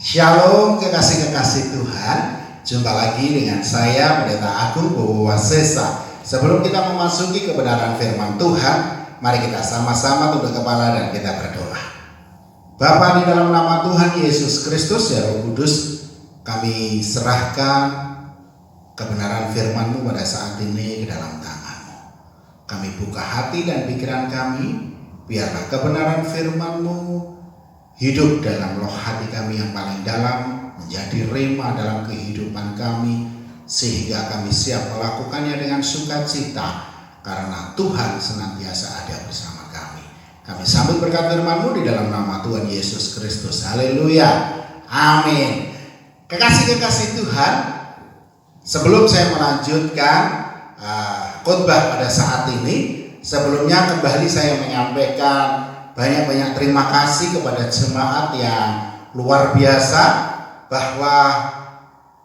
Shalom kekasih-kekasih Tuhan. Jumpa lagi dengan saya Pendeta Agung Bowo Wasesa. Sebelum kita memasuki kebenaran firman Tuhan, mari kita sama-sama tunduk kepala dan kita berdoa. Bapa, di dalam nama Tuhan Yesus Kristus, ya Roh Kudus, kami serahkan kebenaran firman-Mu pada saat ini ke dalam tangan-Mu. Kami buka hati dan pikiran kami, biarlah kebenaran firman-Mu hidup dalam loh hati kami yang paling dalam, menjadi rema dalam kehidupan kami, sehingga kami siap melakukannya dengan sukacita, karena Tuhan senantiasa ada bersama kami. Kami sambut berkat firman-Mu di dalam nama Tuhan Yesus Kristus. Haleluya. Amin. Kekasih-kekasih Tuhan, sebelum saya melanjutkan khotbah pada saat ini, sebelumnya kembali saya menyampaikan banyak-banyak terima kasih kepada jemaat yang luar biasa, bahwa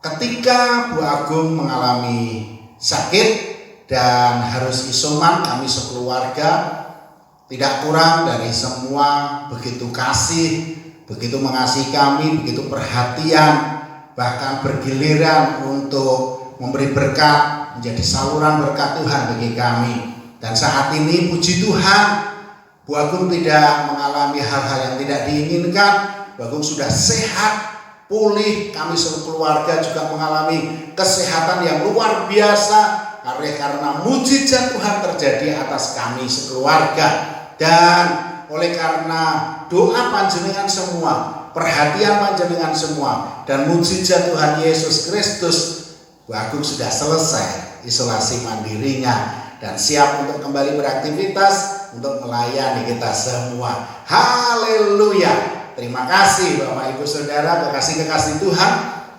ketika Bu Agung mengalami sakit dan harus isoman, kami sekeluarga tidak kurang dari semua begitu kasih, begitu mengasihi kami, begitu perhatian, bahkan bergiliran untuk memberi berkat, menjadi saluran berkat Tuhan bagi kami. Dan saat ini puji Tuhan, Bu Agung tidak mengalami hal-hal yang tidak diinginkan. Bu Agung sudah sehat, pulih. Kami sekeluarga juga mengalami kesehatan yang luar biasa karena mujizat Tuhan terjadi atas kami sekeluarga. Dan oleh karena doa panjenengan semua, perhatian panjenengan semua, dan mujizat Tuhan Yesus Kristus, Bu Agung sudah selesai isolasi mandirinya dan siap untuk kembali beraktivitas, untuk melayani kita semua. Haleluya. Terima kasih Bapak Ibu Saudara, kekasih-kekasih Tuhan.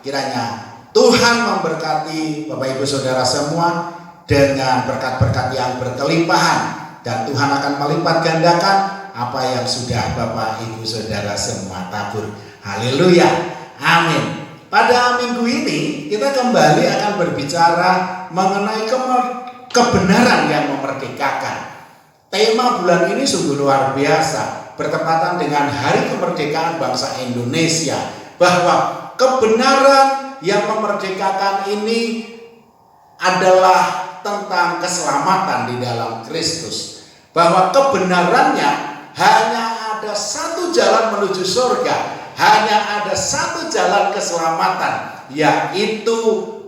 Kiranya Tuhan memberkati Bapak Ibu Saudara semua dengan berkat-berkat yang berkelimpahan, dan Tuhan akan melipat gandakan apa yang sudah Bapak Ibu Saudara semua tabur. Haleluya. Amin. Pada minggu ini kita kembali akan berbicara mengenai kebenaran yang memerdekakan. Tema bulan ini sungguh luar biasa, bertepatan dengan Hari Kemerdekaan Bangsa Indonesia, bahwa kebenaran yang memerdekakan ini adalah tentang keselamatan di dalam Kristus. Bahwa kebenarannya hanya ada satu jalan menuju surga, hanya ada satu jalan keselamatan, yaitu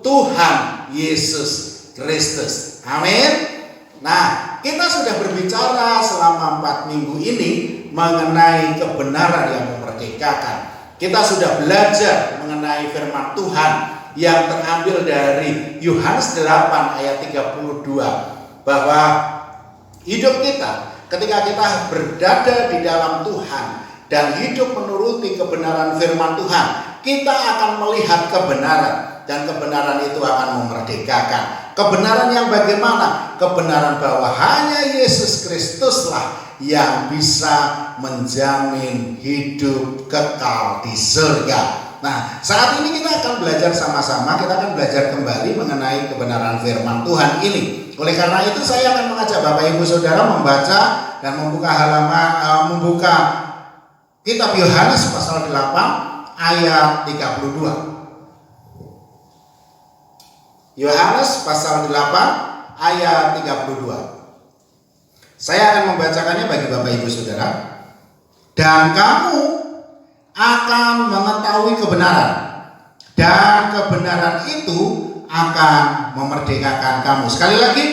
Tuhan Yesus Kristus. Amin. Nah, kita sudah berbicara selama 4 minggu ini mengenai kebenaran yang memerdekakan. Kita sudah belajar mengenai firman Tuhan yang terambil dari Yohanes 8 ayat 32, bahwa hidup kita ketika kita berada di dalam Tuhan dan hidup menuruti kebenaran firman Tuhan, kita akan melihat kebenaran, dan kebenaran itu akan memerdekakan. Kebenaran yang bagaimana? Kebenaran bahwa hanya Yesus Kristuslah yang bisa menjamin hidup kekal di surga. Nah, saat ini kita akan belajar sama-sama, kita akan belajar kembali mengenai kebenaran firman Tuhan ini. Oleh karena itu saya akan mengajak Bapak Ibu Saudara membaca dan membuka kitab Yohanes pasal 8 ayat 32. Yohanes pasal 8 ayat 32. Saya akan membacakannya bagi Bapak Ibu Saudara. Dan kamu akan mengetahui kebenaran, dan kebenaran itu akan memerdekakan kamu. Sekali lagi,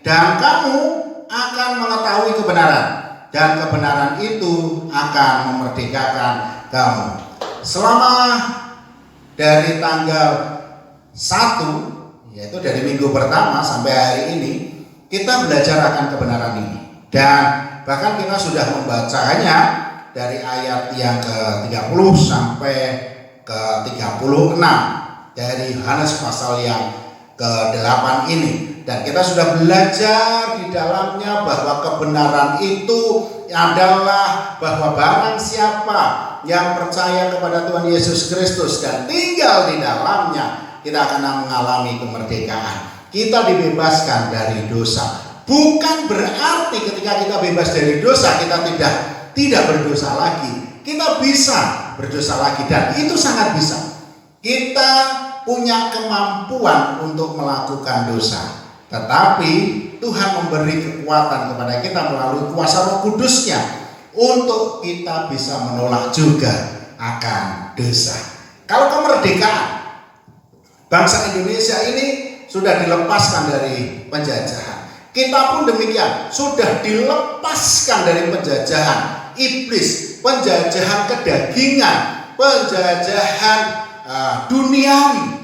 dan kamu akan mengetahui kebenaran, dan kebenaran itu akan memerdekakan kamu. Selama dari tanggal 1, yaitu dari minggu pertama sampai hari ini, kita belajar akan kebenaran ini. Dan bahkan kita sudah membacanya dari ayat yang ke-30 sampai ke-36 dari Yohanes pasal yang ke-8 ini. Dan kita sudah belajar di dalamnya bahwa kebenaran itu adalah bahwa barang siapa yang percaya kepada Tuhan Yesus Kristus dan tinggal di dalamnya, kita akan mengalami kemerdekaan. Kita dibebaskan dari dosa. Bukan berarti ketika kita bebas dari dosa kita tidak berdosa lagi. Kita bisa berdosa lagi. Dan itu sangat bisa. Kita punya kemampuan untuk melakukan dosa, tetapi Tuhan memberi kekuatan kepada kita melalui kuasa Roh Kudus-Nya untuk kita bisa menolak juga akan dosa. Kalau kemerdekaan bangsa Indonesia ini sudah dilepaskan dari penjajahan, kita pun demikian, sudah dilepaskan dari penjajahan iblis, penjajahan kedagingan, penjajahan duniawi,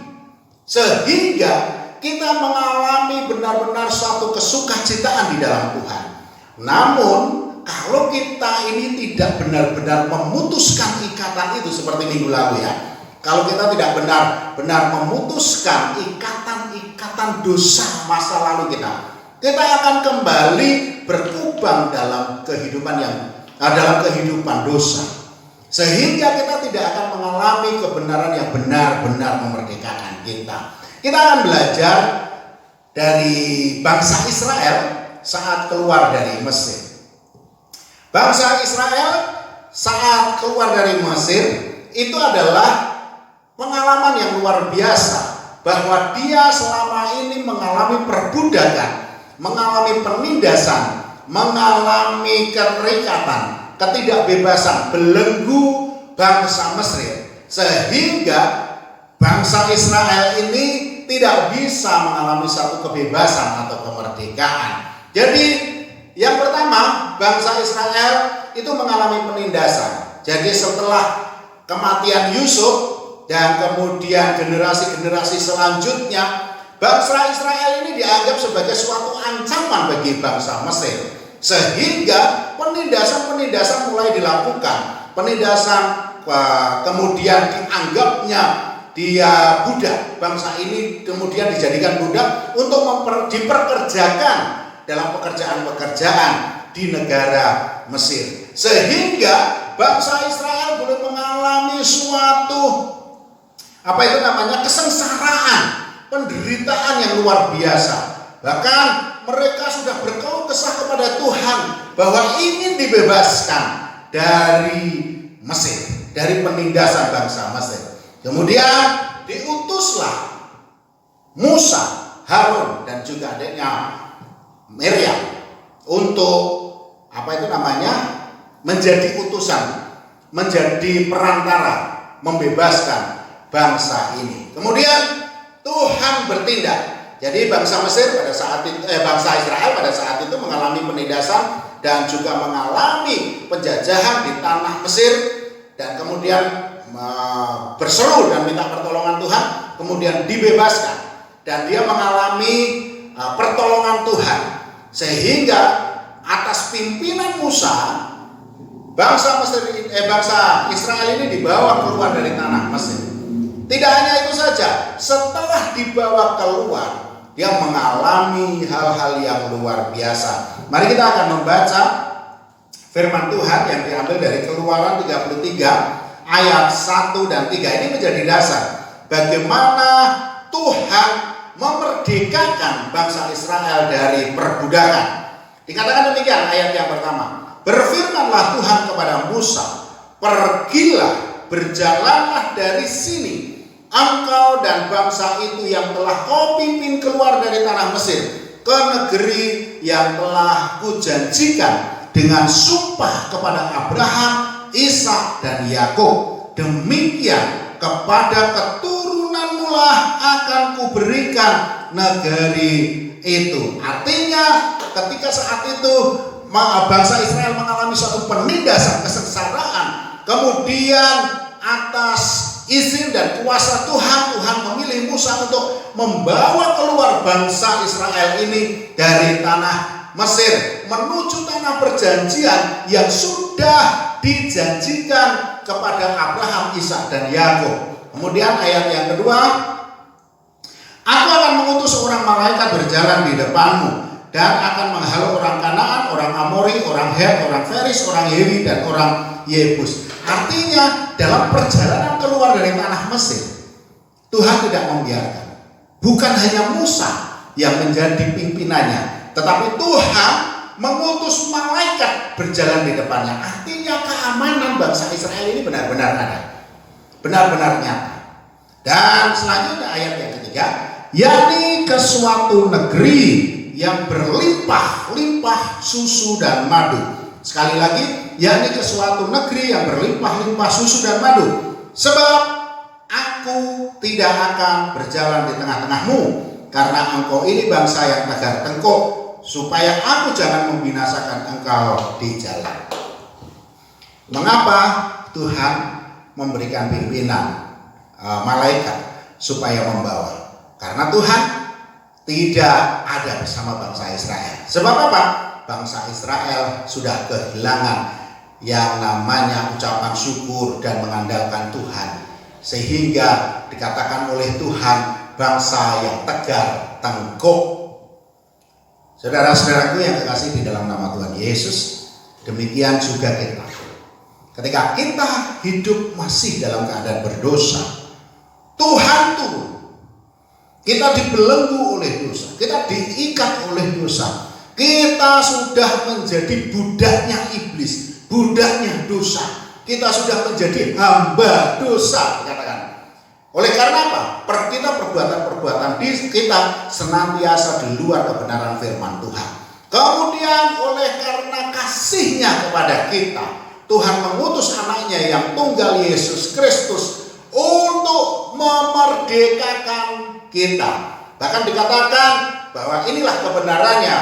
sehingga kita mengalami benar-benar suatu kesukacitaan di dalam Tuhan. Namun kalau kita ini tidak benar-benar memutuskan ikatan itu seperti minggu lalu ya, kalau kita tidak benar-benar memutuskan ikatan-ikatan dosa masa lalu kita akan kembali berkubang dalam kehidupan dalam kehidupan dosa, sehingga kita tidak akan mengalami kebenaran yang benar-benar memerdekakan kita. Kita akan belajar dari bangsa Israel saat keluar dari Mesir. Bangsa Israel saat keluar dari Mesir itu adalah pengalaman yang luar biasa, bahwa dia selama ini mengalami perbudakan, mengalami penindasan, mengalami keterikatan, ketidakbebasan, belenggu bangsa Mesir, sehingga bangsa Israel ini tidak bisa mengalami satu kebebasan atau kemerdekaan. Jadi yang pertama, bangsa Israel itu mengalami penindasan. Jadi setelah kematian Yusuf dan kemudian generasi-generasi selanjutnya, bangsa Israel ini dianggap sebagai suatu ancaman bagi bangsa Mesir, sehingga penindasan-penindasan mulai dilakukan. Penindasan kemudian dianggapnya dia budak. Bangsa ini kemudian dijadikan budak untuk diperkerjakan dalam pekerjaan-pekerjaan di negara Mesir, sehingga bangsa Israel boleh mengalami suatu kesengsaraan, penderitaan yang luar biasa. Bahkan mereka sudah berkeluh kesah kepada Tuhan bahwa ingin dibebaskan dari Mesir, dari penindasan bangsa Mesir. Kemudian diutuslah Musa, Harun dan juga adiknya Miriam untuk menjadi utusan, menjadi perantara, membebaskan bangsa ini. Kemudian Tuhan bertindak. Jadi bangsa Israel pada saat itu mengalami penindasan dan juga mengalami penjajahan di tanah Mesir, dan kemudian berseru dan minta pertolongan Tuhan, kemudian dibebaskan dan dia mengalami pertolongan Tuhan, sehingga atas pimpinan Musa bangsa Israel ini dibawa keluar dari tanah Mesir. Tidak hanya itu saja, setelah dibawa keluar, dia mengalami hal-hal yang luar biasa. Mari kita akan membaca firman Tuhan yang diambil dari Keluaran 33 ayat 1 dan 3. Ini menjadi dasar bagaimana Tuhan memerdekakan bangsa Israel dari perbudakan. Dikatakan demikian ayat yang pertama. Berfirmanlah Tuhan kepada Musa, pergilah, berjalanlah dari sini, engkau dan bangsa itu yang telah kau pimpin keluar dari tanah Mesir, ke negeri yang telah kujanjikan dengan sumpah kepada Abraham, Ishak dan Yakub. Demikian kepada keturunanmu lah akan kuberikan negeri itu. Artinya ketika saat itu bangsa Israel mengalami suatu penindasan, kesengsaraan, kemudian atas izin dan kuasa Tuhan memilih Musa untuk membawa keluar bangsa Israel ini dari tanah Mesir menuju tanah perjanjian yang sudah dijanjikan kepada Abraham, Ishak dan Yakub. Kemudian ayat yang kedua, aku akan mengutus seorang malaikat berjalan di depanmu dan akan menghalau orang Kanaan, orang Amori, orang Het, orang Feris, orang Yewi dan orang Yebus. Artinya dalam perjalanan keluar dari tanah Mesir, Tuhan tidak membiarkan. Bukan hanya Musa yang menjadi pimpinannya, tetapi Tuhan mengutus malaikat berjalan di depannya. Artinya keamanan bangsa Israel ini benar-benar ada, benar-benar nyata. Dan selanjutnya ayat yang ketiga, yakni ke suatu negeri yang berlimpah-limpah susu dan madu. Sekali lagi, yakni ke suatu negeri yang berlimpah-limpah susu dan madu. Sebab aku tidak akan berjalan di tengah-tengahmu, karena engkau ini bangsa yang tegar tengkuk, supaya aku jangan membinasakan engkau di jalan. Mengapa Tuhan memberikan pimpinan malaikat supaya membawa? Karena Tuhan tidak ada bersama bangsa Israel. Sebab apa? Bangsa Israel sudah kehilangan yang namanya ucapan syukur dan mengandalkan Tuhan, sehingga dikatakan oleh Tuhan bangsa yang tegar tengkuk. Saudara-saudaraku yang kekasih di dalam nama Tuhan Yesus, demikian juga kita. Ketika kita hidup masih dalam keadaan berdosa, Tuhan turun. Kita dibelenggu oleh dosa, kita diikat oleh dosa. Kita sudah menjadi budaknya iblis, budaknya dosa. Kita sudah menjadi hamba dosa, dikatakan. Oleh karena apa? Kita perbuatan-perbuatan kita senantiasa di luar kebenaran firman Tuhan. Kemudian oleh karena kasihnya kepada kita, Tuhan mengutus anaknya yang tunggal Yesus Kristus untuk memerdekakan kita. Bahkan dikatakan bahwa inilah kebenarannya,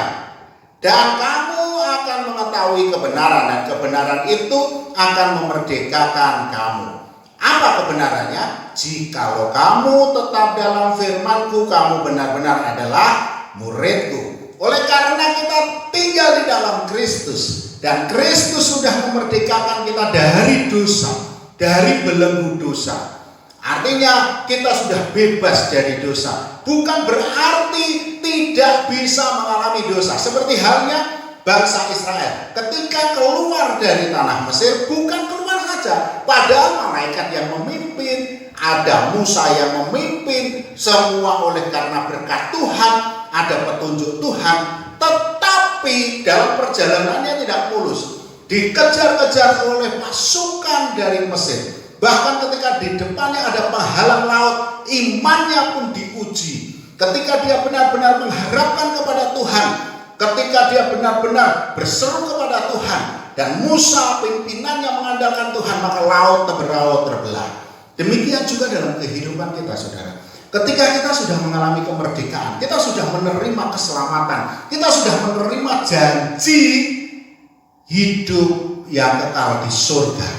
dan kamu akan mengetahui kebenaran, dan kebenaran itu akan memerdekakan kamu. Apa kebenarannya? Jikalau kamu tetap dalam firman-Ku, kamu benar-benar adalah murid-Ku. Oleh karena kita tinggal di dalam Kristus, dan Kristus sudah memerdekakan kita dari dosa, dari belenggu dosa. Artinya kita sudah bebas dari dosa. Bukan berarti tidak bisa mengalami dosa. Seperti halnya bangsa Israel ketika keluar dari tanah Mesir, bukan keluar saja. Padahal malaikat yang memimpin, ada Musa yang memimpin, semua oleh karena berkat Tuhan, ada petunjuk Tuhan. Tetapi dalam perjalanannya tidak mulus, dikejar-kejar oleh pasukan dari Mesir. Bahkan ketika di depannya ada penghalang laut, imannya pun diuji. Ketika dia benar-benar mengharapkan kepada Tuhan, ketika dia benar-benar berseru kepada Tuhan, dan Musa pimpinannya mengandalkan Tuhan, maka laut terbelah. Demikian juga dalam kehidupan kita, saudara. Ketika kita sudah mengalami kemerdekaan, kita sudah menerima keselamatan, kita sudah menerima janji hidup yang kekal di surga.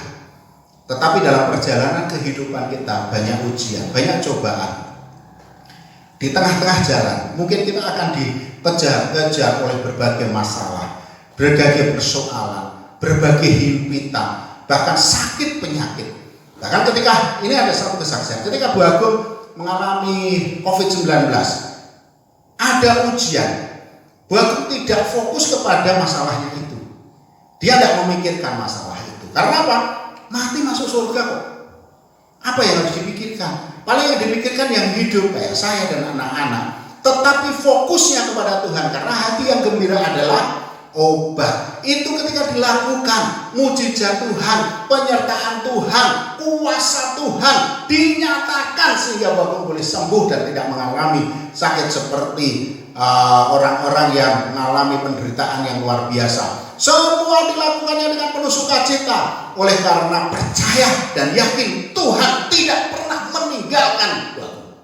Tetapi dalam perjalanan kehidupan kita banyak ujian, banyak cobaan. Di tengah-tengah jalan mungkin kita akan dikejar-kejar oleh berbagai masalah, berbagai persoalan, berbagai himpitan, bahkan sakit penyakit. Bahkan ketika ini ada satu kesaksian, ketika Bu Agung mengalami COVID-19, ada ujian. Bu Agung tidak fokus kepada masalahnya itu. Dia tidak memikirkan masalah itu. Karena apa? Mati masuk surga kok. Apa yang harus dipikirkan? Paling yang dipikirkan yang hidup kayak saya dan anak-anak. Tetapi fokusnya kepada Tuhan, karena hati yang gembira adalah obat. Itu ketika dilakukan mujizat Tuhan, penyertaan Tuhan, kuasa Tuhan dinyatakan sehingga Bapak boleh sembuh dan tidak mengalami sakit seperti orang-orang yang mengalami penderitaan yang luar biasa. Semua dilakukannya dengan penuh sukacita, oleh karena percaya dan yakin Tuhan tidak pernah meninggalkan Bapak.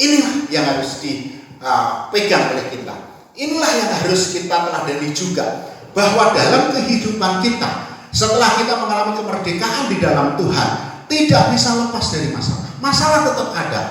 Inilah yang harus dipegang oleh kita. Inilah yang harus kita teladani juga, bahwa dalam kehidupan kita setelah kita mengalami kemerdekaan di dalam Tuhan, tidak bisa lepas dari masalah. Masalah tetap ada.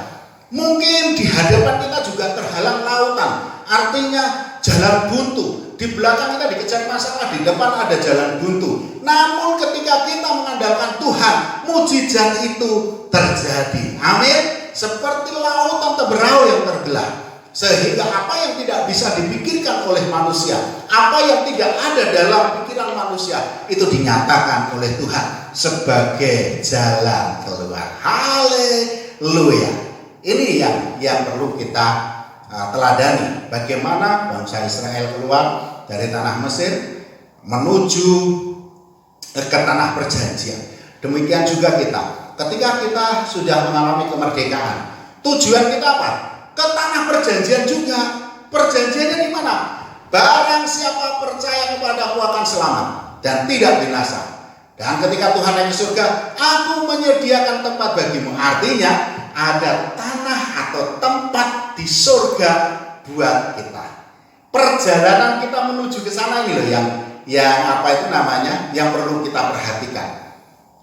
Mungkin di hadapan kita juga terhalang lautan, artinya jalan buntu. Di belakang kita dikejar masalah, di depan ada jalan buntu. Namun ketika kita mengandalkan Tuhan, mujizat itu terjadi. Amin. Seperti lautan Teberau yang terbelah. Sehingga apa yang tidak bisa dipikirkan oleh manusia, apa yang tidak ada dalam pikiran manusia, itu dinyatakan oleh Tuhan sebagai jalan keluar. Haleluya. Ini yang perlu kita teladani. Bagaimana bangsa Israel keluar dari tanah Mesir menuju ke tanah perjanjian. Demikian juga kita. Ketika kita sudah mengalami kemerdekaan, tujuan kita apa? Ke tanah perjanjian juga. Perjanjiannya di mana? Barang siapa percaya kepadaku akan selamat dan tidak binasa. Dan ketika Tuhan naik ke surga, aku menyediakan tempat bagimu. Artinya ada tanah atau tempat di surga buat kita. Perjalanan kita menuju ke sana ini loh yang apa itu namanya, yang perlu kita perhatikan.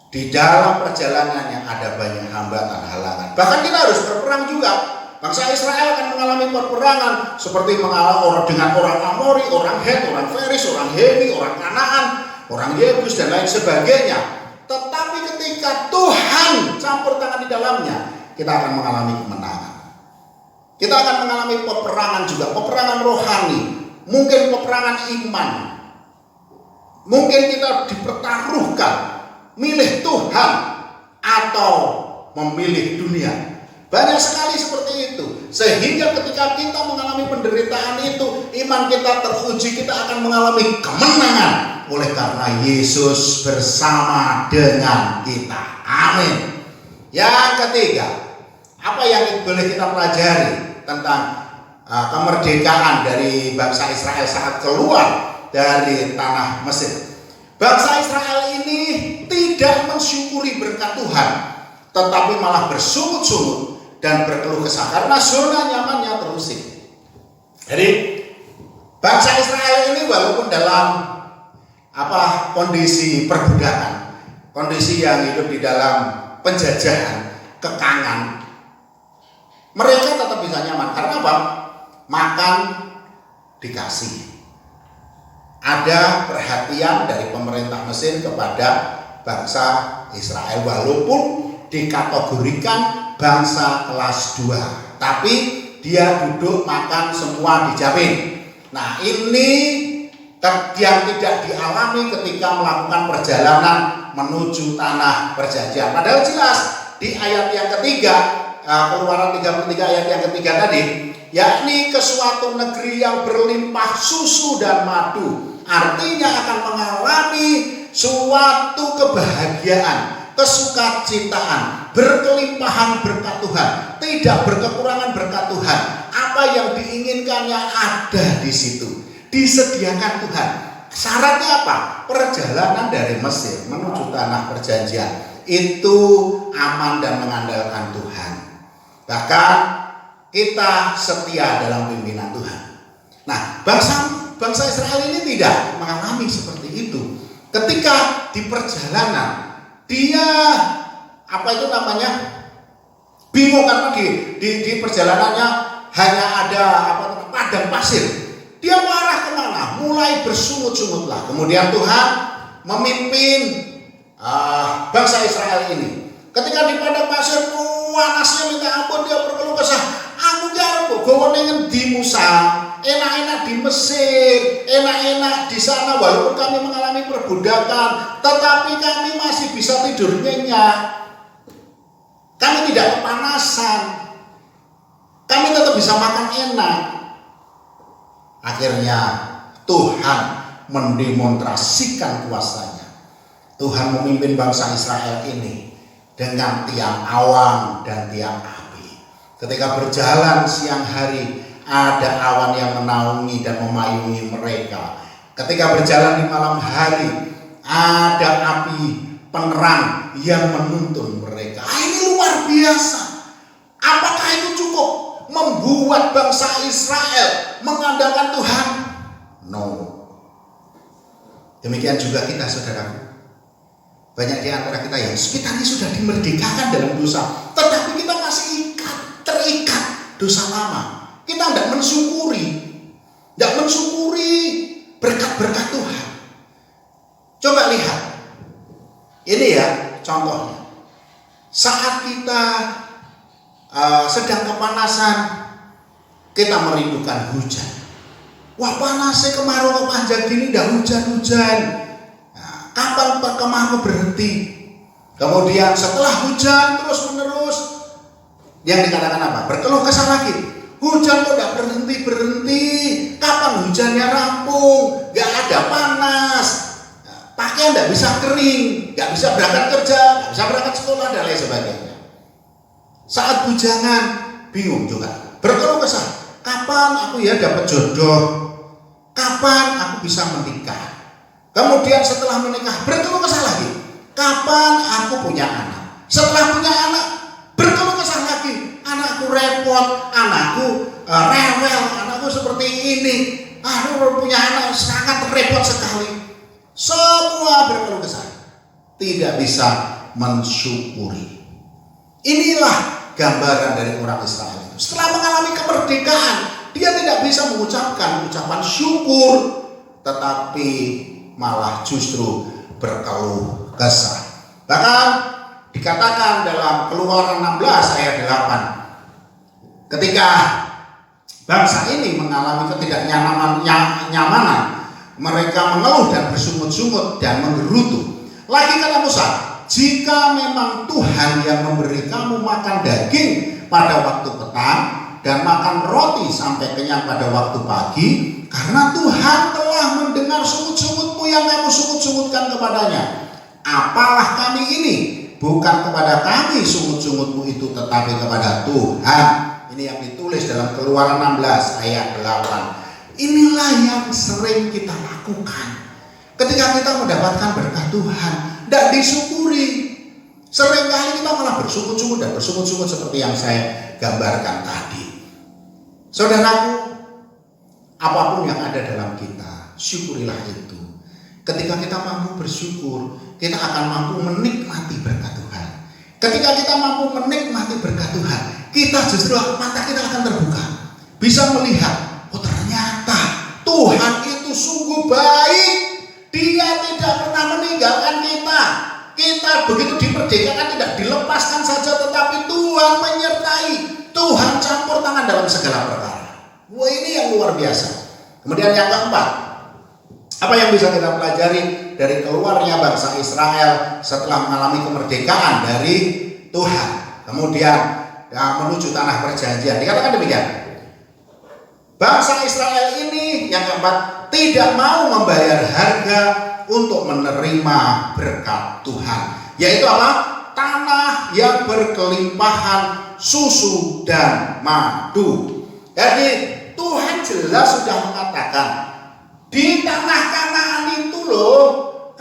Di dalam perjalanan yang ada banyak hambatan, halangan. Bahkan kita harus berperang juga. Bangsa Israel akan mengalami peperangan seperti mengalami dengan orang Amori, orang Het, orang Feris, orang Hewi, orang Kanaan, orang Yebus dan lain sebagainya. Tetapi ketika Tuhan campur tangan di dalamnya, kita akan mengalami kemenangan. Kita akan mengalami peperangan juga, peperangan rohani, mungkin peperangan iman. Mungkin kita dipertaruhkan milih Tuhan atau memilih dunia. Banyak sekali seperti itu. Sehingga ketika kita mengalami penderitaan itu, iman kita teruji, kita akan mengalami kemenangan. Oleh karena Yesus bersama dengan kita. Amin. Yang ketiga, apa yang boleh kita pelajari tentang kemerdekaan dari bangsa Israel saat keluar dari tanah Mesir? Bangsa Israel ini tidak mensyukuri berkat Tuhan, tetapi malah bersungut-sungut dan berkeluh kesah karena zona nyamannya terusik. Jadi bangsa Israel ini walaupun dalam kondisi perbudakan, kondisi yang hidup di dalam penjajahan, kekangan, mereka tetap bisa nyaman. Karena apa? Makan dikasih. Ada perhatian dari pemerintah Mesir kepada bangsa Israel walaupun dikategorikan bangsa kelas 2, tapi dia duduk makan semua dijamin. Nah, ini yang tidak dialami ketika melakukan perjalanan menuju tanah perjanjian. Padahal jelas di ayat yang ketiga, Keluaran 33 ayat yang ketiga tadi, yakni ke suatu negeri yang berlimpah susu dan madu. Artinya akan mengalami suatu kebahagiaan, kesukacitaan, berkelimpahan berkat Tuhan, tidak berkekurangan berkat Tuhan. Apa yang diinginkannya ada di situ, disediakan Tuhan. Syaratnya apa? Perjalanan dari Mesir menuju tanah perjanjian itu aman dan mengandalkan Tuhan. Bahkan kita setia dalam pimpinan Tuhan. Nah, bangsa Israel ini tidak mengalami seperti itu. Ketika di perjalanan dia bingung karena di perjalanannya hanya ada padang pasir. Dia marah kemana? Mulai bersungut-sungutlah. Kemudian Tuhan memimpin bangsa Israel ini. Ketika di padang pasir panasnya minta ampun, dia berkeluh kesah. Aku jarang gowo ngendi Musa. Enak-enak di Mesir, enak-enak di sana walaupun kami mengalami perbudakan, tetapi kami masih bisa tidur nyenyak. Kami tidak kepanasan. Kami tetap bisa makan enak. Akhirnya Tuhan mendemonstrasikan kuasanya. Tuhan memimpin bangsa Israel ini dengan tiang awan dan tiang api. Ketika berjalan siang hari, ada awan yang menaungi dan memayungi mereka. Ketika berjalan di malam hari, ada api penerang yang menuntun mereka. Ini luar biasa. Apakah itu cukup membuat bangsa Israel mengandalkan Tuhan? No. Demikian juga kita, saudara. Banyak di antara kita yang kita ini sudah dimerdekakan dalam dosa, tetapi kita masih terikat dosa lama. Kita tidak mensyukuri berkat-berkat Tuhan. Coba lihat, ini ya contohnya. Saat kita sedang kepanasan, kita merindukan hujan. Wah, panasnya kemarau kok panjang gini, tidak hujan-hujan. Nah, kapan kemarau berhenti? Kemudian setelah hujan terus menerus, yang dikatakan apa? Berkeluh kesah lagi. Hujan kok gak berhenti-berhenti. Kapan hujannya rampung? Gak ada panas. Pakaian gak bisa kering, gak bisa berangkat kerja, gak bisa berangkat sekolah dan lain sebagainya. Saat bujangan bingung juga, berkeluh kesah. Kapan aku ya dapat jodoh? Kapan aku bisa menikah? Kemudian setelah menikah berkeluh kesah lagi. Kapan aku punya anak? Setelah punya anak berkeluh kesah lagi. Anakku repot, anakku rewel, anakku seperti ini. Aku punya anak sangat repot sekali. Semua berkeluh kesah, tidak bisa mensyukuri. Inilah gambaran dari orang Israel itu. Setelah mengalami kemerdekaan, dia tidak bisa mengucapkan ucapan syukur, tetapi malah justru berkeluh kesah. Bahkan dikatakan dalam Keluaran 16 ayat 8, ketika bangsa ini mengalami ketidaknyamanan, mereka mengeluh dan bersungut-sungut dan menggerutu. Lagi kata Musa, jika memang Tuhan yang memberi kamu makan daging pada waktu petang dan makan roti sampai kenyang pada waktu pagi, karena Tuhan telah mendengar sungut-sungutmu yang kamu sungut-sungutkan kepadanya. Apalah kami ini? Bukan kepada kami sungut-sungutmu itu, tetapi kepada Tuhan. Ini yang ditulis dalam Keluaran 16 ayat 8. Inilah yang sering kita lakukan ketika kita mendapatkan berkat Tuhan, tidak disyukuri. Seringkali kita malah bersungut-sungut dan bersungut-sungut seperti yang saya gambarkan tadi. Saudaraku, apapun yang ada dalam kita, syukurilah itu. Ketika kita mampu bersyukur, kita akan mampu menikmati berkat Tuhan. Ketika kita mampu menikmati berkat Tuhan, kita justru mata kita akan terbuka, bisa melihat, oh ternyata Tuhan itu sungguh baik. Dia tidak pernah meninggalkan kita. Kita begitu diperdekakan tidak dilepaskan saja, tetapi Tuhan menyertai. Tuhan campur tangan dalam segala perkara. Wah, ini yang luar biasa. Kemudian yang keempat, apa yang bisa kita pelajari dari keluarnya bangsa Israel setelah mengalami kemerdekaan dari Tuhan, kemudian menuju tanah perjanjian? Dikatakan demikian, bangsa Israel ini yang keempat tidak mau membayar harga untuk menerima berkat Tuhan, yaitu apa? Tanah yang berkelimpahan susu dan madu. Jadi Tuhan jelas sudah mengatakan, di tanah Kanaan itu loh,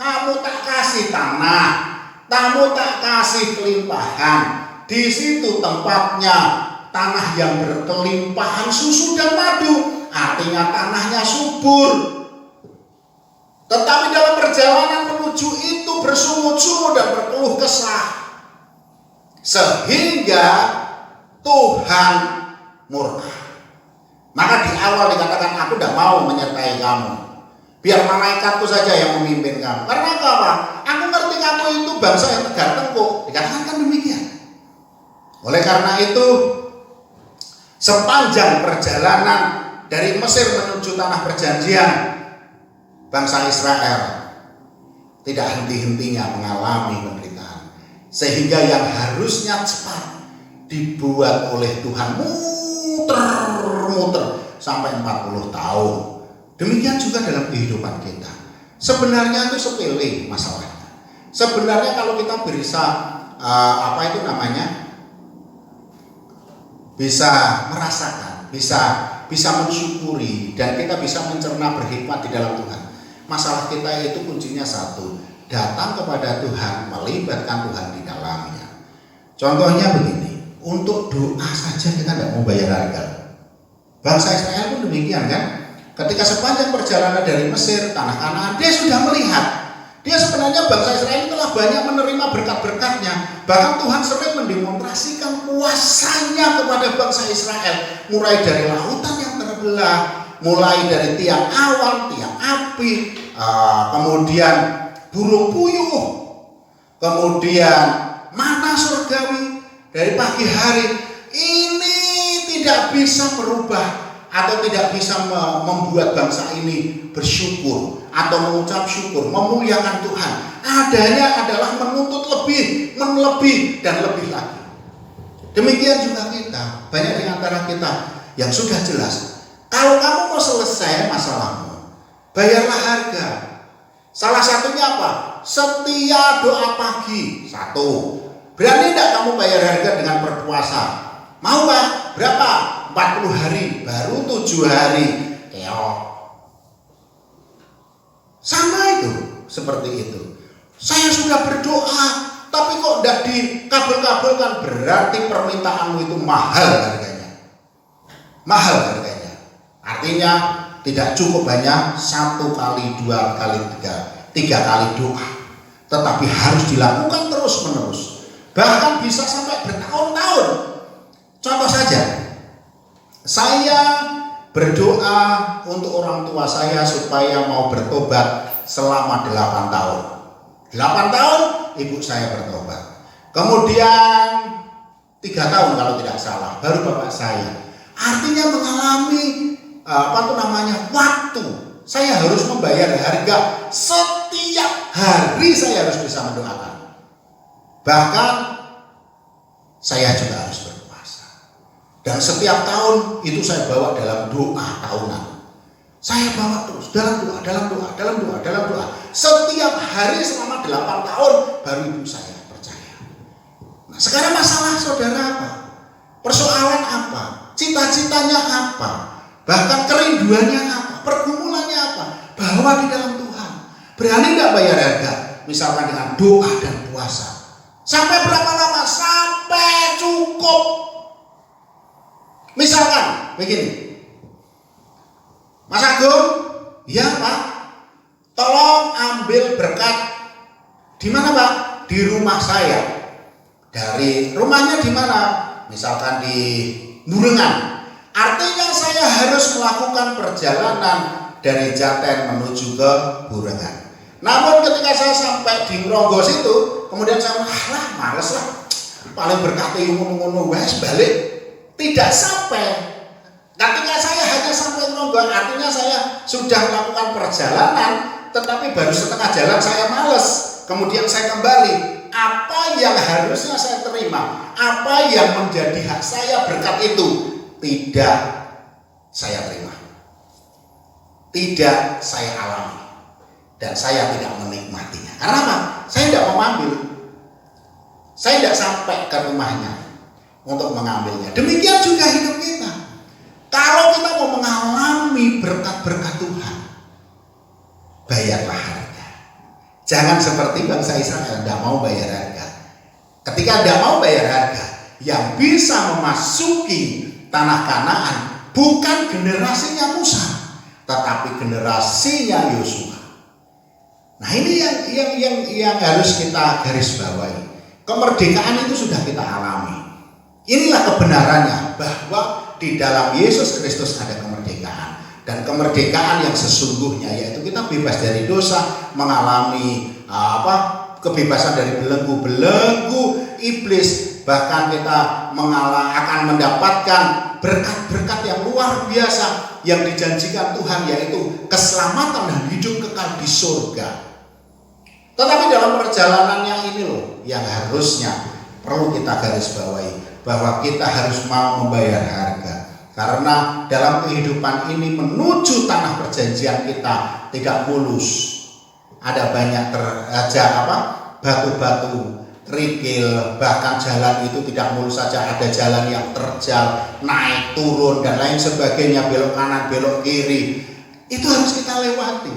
kamu tak kasih tanah, kamu tak kasih kelimpahan. Di situ tempatnya tanah yang berkelimpahan susu dan madu, artinya tanahnya subur. Tetapi dalam perjalanan menuju itu bersungut-sungut dan berkeluh kesah, sehingga Tuhan murka. Maka di awal dikatakan, aku tidak mau menyertai kamu, biar malaikatku saja yang memimpin kamu. Karena apa? Aku ngerti kamu itu bangsa yang tegar tengkuk. Dikatakan kan demikian. Oleh karena itu, sepanjang perjalanan dari Mesir menuju tanah perjanjian, bangsa Israel tidak henti-hentinya mengalami penderitaan, sehingga yang harusnya cepat dibuat oleh Tuhan muter-muter sampai 40 tahun. Demikian juga dalam kehidupan kita. Sebenarnya itu sepele masalahnya. Sebenarnya kalau kita bisa bisa merasakan, bisa mensyukuri, dan kita bisa mencerna berhikmat di dalam Tuhan. Masalah kita itu kuncinya satu, datang kepada Tuhan, melibatkan Tuhan di dalamnya. Contohnya begini, untuk doa saja kita tidak mau bayar harga. Bangsa Israel pun demikian kan. Ketika sepanjang perjalanan dari Mesir, tanah Kanaan, dia sudah melihat, dia sebenarnya bangsa Israel telah banyak menerima berkat-berkatnya. Bahkan Tuhan sering mendemonstrasikan kuasanya kepada bangsa Israel, mulai dari lautan yang terbelah, mulai dari tiang awan, tiang api, kemudian burung puyuh, kemudian mana surgawi dari pagi hari. Ini tidak bisa merubah atau tidak bisa membuat bangsa ini bersyukur atau mengucap syukur, memuliakan Tuhan. Adanya adalah menuntut lebih, melebih dan lebih lagi. Demikian juga kita, banyak di antara kita yang sudah jelas. Kalau kamu mau selesai masalahmu, bayarlah harga. Salah satunya apa? Setia doa pagi. 1. Berani tidak kamu bayar harga dengan berpuasa? Mau Pak? Berapa? 40 hari, baru 7 hari. Keok. Sama itu, seperti itu. Saya sudah berdoa, tapi kok tidak dikabul-kabulkan, berarti permintaanmu itu mahal harganya. Mahal harganya. Artinya tidak cukup hanya 1 kali, 2 kali, 3 kali doa, tetapi harus dilakukan terus-menerus. Bahkan bisa sampai bertahun-tahun. Contoh saja, saya berdoa untuk orang tua saya supaya mau bertobat selama 8 tahun. 8 tahun ibu saya bertobat. Kemudian 3 tahun kalau tidak salah baru bapak saya. Artinya mengalami waktu. Saya harus membayar harga. Setiap hari saya harus bisa mendoakan. Bahkan saya juga harus berpuasa. Dan setiap tahun itu saya bawa dalam doa tahunan. Saya bawa terus dalam doa. Setiap hari selama 8 tahun baru ibu saya percaya. Nah, sekarang masalah saudara apa? Persoalan apa? Cita-citanya apa? Bahkan kerinduannya apa? Pergumulannya apa? Bahwa di dalam Tuhan. Berani tidak bayar harga? Misalkan dengan doa dan puasa. Sampai berapa lama? Sampai cukup. Misalkan begini, Mas Agung, ya Pak, tolong ambil berkat. Di mana Pak? Di rumah saya. Dari rumahnya di mana? Misalkan di Nurengan. Artinya saya harus melakukan perjalanan dari Jaten menuju ke Burengan. Namun ketika saya sampai di Ngronggo situ, kemudian saya males lah. Paling berkati ngono-ngono wes balik. Tidak sampai. Ketika saya hanya sampai Ngronggo, artinya saya sudah melakukan perjalanan, tetapi baru setengah jalan saya males. Kemudian saya kembali. Apa yang harusnya saya terima? Apa yang menjadi hak saya berkat itu? Tidak saya terima. Tidak saya alami. Dan saya tidak menikmatinya. Karena apa? Saya tidak mau ambil. Saya tidak sampai ke rumahnya untuk mengambilnya. Demikian juga hidup kita. Kalau kita mau mengalami berkat-berkat Tuhan, bayarlah harga. Jangan seperti bangsa Israel tidak mau bayar harga. Ketika tidak mau bayar harga, yang bisa memasuki tanah Kanaan bukan generasinya Musa, tetapi generasinya Yosua. Nah, ini yang harus kita garis bawahi. Kemerdekaan itu sudah kita alami. Inilah kebenarannya bahwa di dalam Yesus Kristus ada kemerdekaan. Dan kemerdekaan yang sesungguhnya yaitu kita bebas dari dosa, mengalami kebebasan dari belenggu-belenggu iblis, bahkan kita akan mendapatkan berkat-berkat yang luar biasa yang dijanjikan Tuhan, yaitu keselamatan dan hidup kekal di surga. Tetapi dalam perjalanannya ini loh yang harusnya perlu kita garis bawahi, bahwa kita harus mau membayar harga. Karena dalam kehidupan ini menuju tanah perjanjian kita tidak mulus. Ada banyak batu-batu, kerikil, bahkan jalan itu tidak mulus saja. Ada jalan yang terjal, naik turun dan lain sebagainya, belok kanan, belok kiri. Itu harus kita lewati.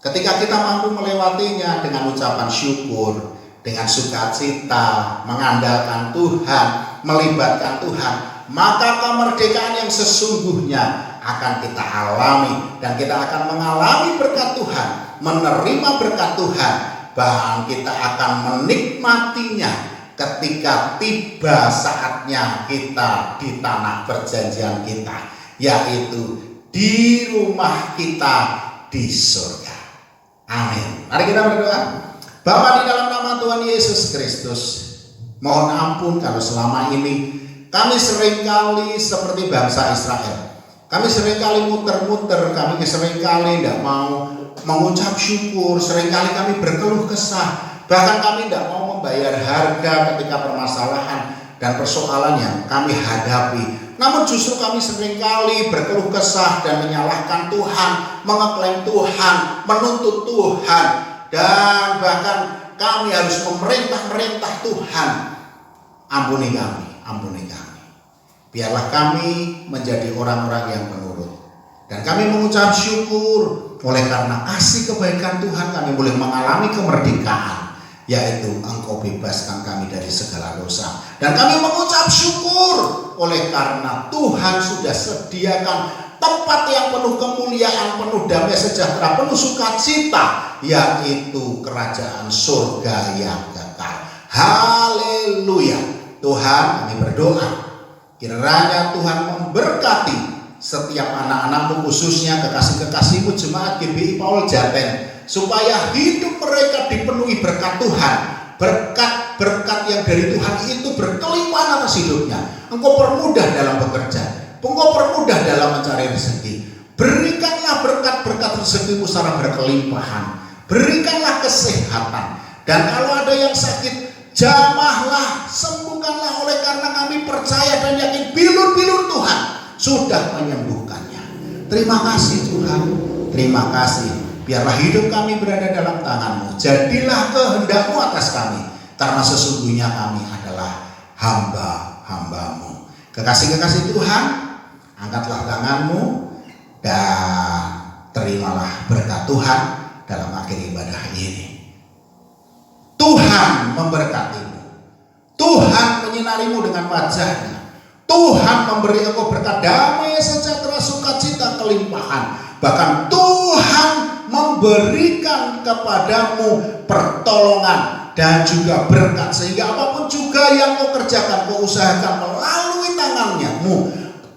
Ketika kita mampu melewatinya dengan ucapan syukur, dengan sukacita, mengandalkan Tuhan, melibatkan Tuhan, maka kemerdekaan yang sesungguhnya akan kita alami dan kita akan mengalami berkat Tuhan, menerima berkat Tuhan, bahkan kita akan menikmatinya ketika tiba saatnya kita di tanah perjanjian kita, yaitu di rumah kita di surga. Amin. Mari kita berdoa. Bapa, di dalam nama Tuhan Yesus Kristus, mohon ampun kalau selama ini kami seringkali seperti bangsa Israel. Kami seringkali muter-muter, kami seringkali tidak mau mengucap syukur, seringkali kami berkeluh kesah, bahkan kami tidak mau membayar harga ketika permasalahan dan persoalan yang kami hadapi. Namun justru kami seringkali berkeluh kesah dan menyalahkan Tuhan, mengeklaim Tuhan, menuntut Tuhan, dan bahkan kami harus memerintah Tuhan. Ampuni kami, ampuni kami. Biarlah kami menjadi orang-orang yang menurut. Dan kami mengucap syukur oleh karena kasih kebaikan Tuhan kami boleh mengalami kemerdekaan, yaitu Engkau bebaskan kami dari segala dosa. Dan kami mengucap syukur oleh karena Tuhan sudah sediakan tempat yang penuh kemuliaan, penuh damai sejahtera, penuh sukacita, yaitu kerajaan surga yang kekal. Haleluya. Tuhan, kami berdoa kiranya Tuhan memberkati setiap anak-anak-Mu, khususnya kekasih-kekasih-Mu jemaat GBI Paul Jaten, supaya hidup mereka dipenuhi berkat Tuhan. Berkat-berkat yang dari Tuhan itu berkelimpahan atas hidupnya. Engkau permudah dalam bekerja, Engkau permudah dalam mencari rezeki. Berikanlah berkat-berkat rezeki-Mu secara berkelimpahan. Berikanlah kesehatan. Dan kalau ada yang sakit, jamahlah, sembuhkanlah, oleh karena kami percaya dan yakin bilur-bilur Tuhan sudah menyembuhkannya. Terima kasih Tuhan, terima kasih. Biarlah hidup kami berada dalam tangan-Mu. Jadilah kehendak-Mu atas kami, karena sesungguhnya kami adalah hamba-hamba-Mu. Kekasih-kekasih Tuhan, angkatlah tangan-Mu dan terimalah berkat Tuhan dalam akhir ibadah ini. Tuhan memberkati-Mu, Tuhan menyinari-Mu dengan wajah-Nya, Tuhan memberi engkau berkat damai sejahtera, sukacita, kelimpahan. Bahkan Tuhan memberikan kepadamu pertolongan dan juga berkat, sehingga apapun juga yang kau kerjakan, kau usahakan melalui tangannya-Mu,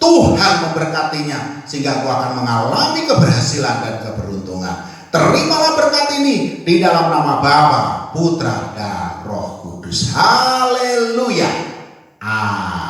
Tuhan memberkatinya, sehingga kau akan mengalami keberhasilan dan keberuntungan. Terimalah berkat ini di dalam nama Bapa, Putra, dan Roh Kudus. Haleluya. Amin.